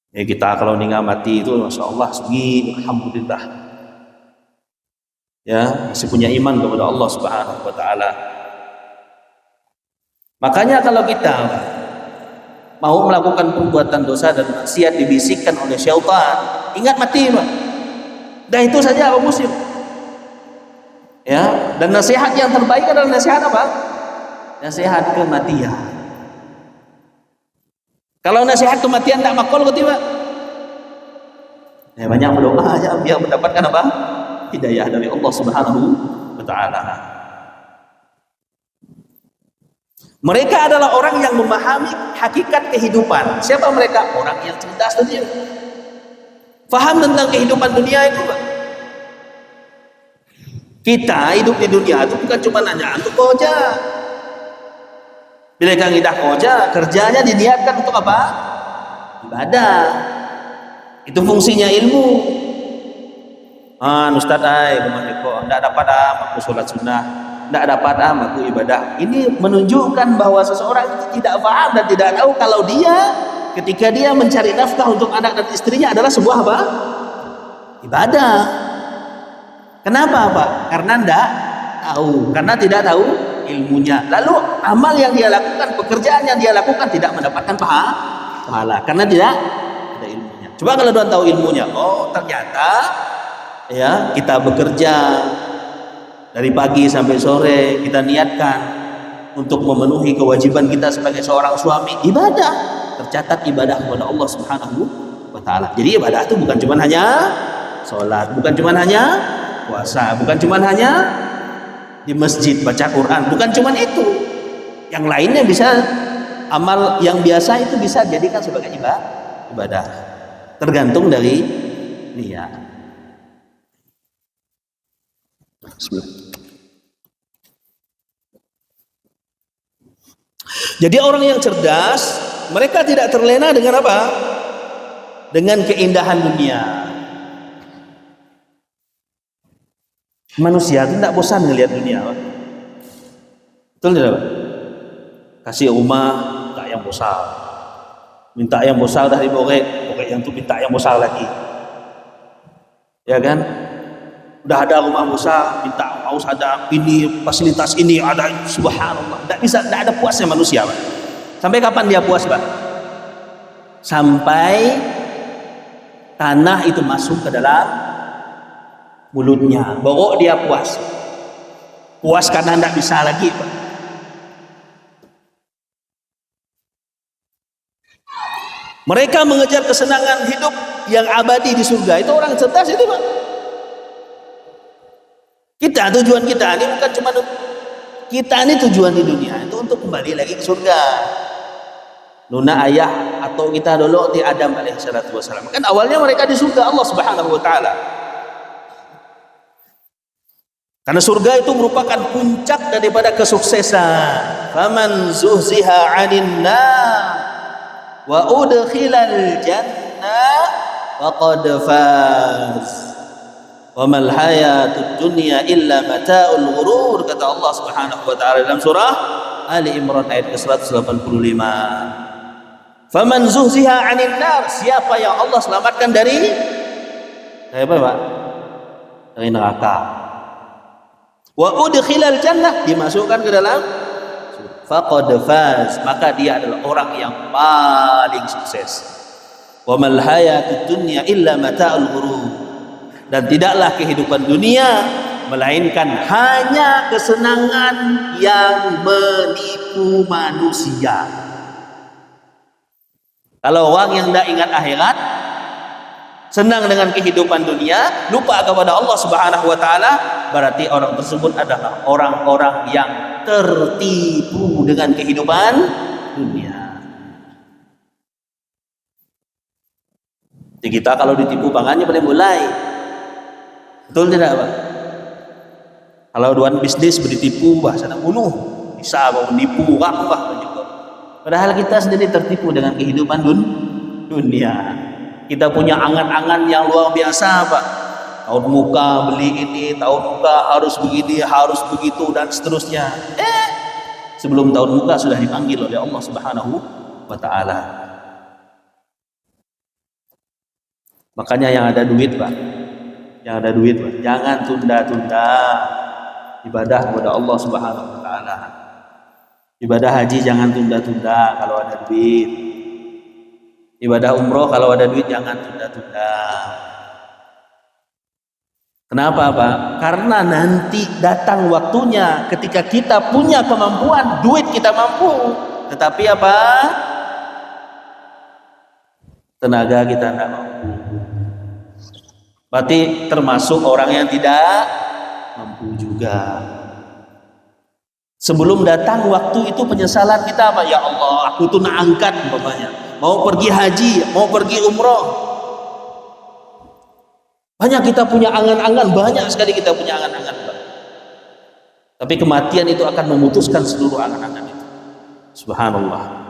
Ya kita kalau ninggal mati itu masya Allah sugi, alhamdulillah. Ya masih punya iman kepada Allah Subhanahu Wa Taala. Makanya kalau kita mau melakukan perbuatan dosa dan maksiat dibisikkan oleh syaitan, ingat mati, Pak. Dan itu saja Pak Muslim. Ya, dan nasihat yang terbaik adalah nasihat apa? Nasihat kematian. Kalau nasihat kematian tidak makul ketiba, ya banyak berdoa aja biar mendapatkan apa? Hidayah dari Allah Subhanahu Wa Taala. Mereka adalah orang yang memahami hakikat kehidupan. Siapa mereka? Orang yang cerdas tadi. Faham tentang kehidupan dunia itu, Pak. Kita hidup di dunia itu bukan cuma hanya untuk kerja. Bila kita ngidah kerja, kerjanya diniatkan untuk apa? Ibadah. Itu fungsinya ilmu. Ustaz kok enggak dapat aku sholat sunnah, enggak dapat aku ibadah. Ini menunjukkan bahwa seseorang itu tidak paham dan tidak tahu kalau dia ketika dia mencari nafkah untuk anak dan istrinya adalah sebuah apa? Ibadah. Kenapa, Pak? Karena enggak tahu, karena tidak tahu ilmunya. Lalu amal yang dia lakukan, pekerjaan yang dia lakukan tidak mendapatkan pahala karena tidak ada ilmunya. Coba kalau dia tahu ilmunya, oh ternyata ya kita bekerja dari pagi sampai sore, kita niatkan untuk memenuhi kewajiban kita sebagai seorang suami, ibadah, tercatat ibadah kepada Allah Subhanahu Wa Taala. Jadi ibadah itu bukan cuma hanya sholat, bukan cuma hanya puasa, bukan cuma hanya di masjid baca Quran, bukan cuma itu. Yang lainnya bisa, amal yang biasa itu bisa jadikan sebagai ibadah. Tergantung dari niat. Jadi orang yang cerdas, mereka tidak terlena dengan apa? Dengan keindahan dunia. Manusia itu tidak bosan melihat dunia, Pak. Betul tidak, Pak? Kasih rumah, minta yang besar. Minta yang besar dari borek yang itu minta yang besar lagi. Ya kan? Udah ada rumah besar, minta harus ada ini, fasilitas ini, ada, subhanallah. Tidak ada puasnya manusia, Pak. Sampai kapan dia puas, Pak? Sampai tanah itu masuk ke dalam mulutnya, baru dia puas karena tidak bisa lagi, Pak. Mereka mengejar kesenangan hidup yang abadi di surga. Itu orang cerdas itu, Pak. Tujuan kita ini bukan cuma kita ini tujuan di dunia itu untuk kembali lagi ke surga. Nuna ayah atau kita dulu di Adam alaihissalatu wassalam, kan awalnya mereka di surga Allah Subhanahu Wa Taala. Karena surga itu merupakan puncak daripada kesuksesan. Faman zuhziha 'anil nar wa udkhilal jannah faqad faz. Wa mal hayatud dunya illa mata'ul ghurur, kata Allah Subhanahu Wa Taala dalam surah Ali Imran ayat ke-185. Faman zuhziha 'anil nar, siapa yang Allah selamatkan dari apa, Pak? Dari neraka. Wa udkhilal jannah, dimasukkan ke dalam faqad faz, maka dia adalah orang yang paling sukses. Wa mal hayatud dunya illa mata'ul ghurur, dan tidaklah kehidupan dunia melainkan hanya kesenangan yang menipu manusia. Kalau orang yang tidak ingat akhirat, senang dengan kehidupan dunia, lupa kepada Allah Subhanahu Wa Taala, berarti orang tersebut adalah orang-orang yang tertipu dengan kehidupan dunia. Jadi kita kalau ditipu bangannya boleh mulai, betul tidak, Pak? Kalau duan bisnis ditipu, bahasa nak bunuh, bisa menipu orang, Pak. Padahal kita sendiri tertipu dengan kehidupan dunia. Kita punya angan-angan yang luar biasa, Pak. Tahun muka beli ini, tahun muka harus begini, harus begitu, dan seterusnya. Sebelum tahun muka sudah dipanggil oleh Allah Subhanahu Wa Taala. Makanya yang ada duit, Pak, jangan tunda-tunda ibadah kepada Allah Subhanahu wa taala. Ibadah haji jangan tunda-tunda kalau ada duit. Ibadah umroh kalau ada duit jangan tunda-tunda. Kenapa, Pak? Karena nanti datang waktunya ketika kita punya kemampuan, duit kita mampu, tetapi apa? Tenaga kita tidak mampu. Berarti termasuk orang yang tidak mampu juga. Sebelum datang waktu itu penyesalan kita apa? Ya Allah, aku tuh nak angkat umpamanya. Mau pergi haji, mau pergi umroh. Banyak kita punya angan-angan, banyak sekali kita punya angan-angan. Tapi kematian itu akan memutuskan seluruh angan-angan itu. Subhanallah.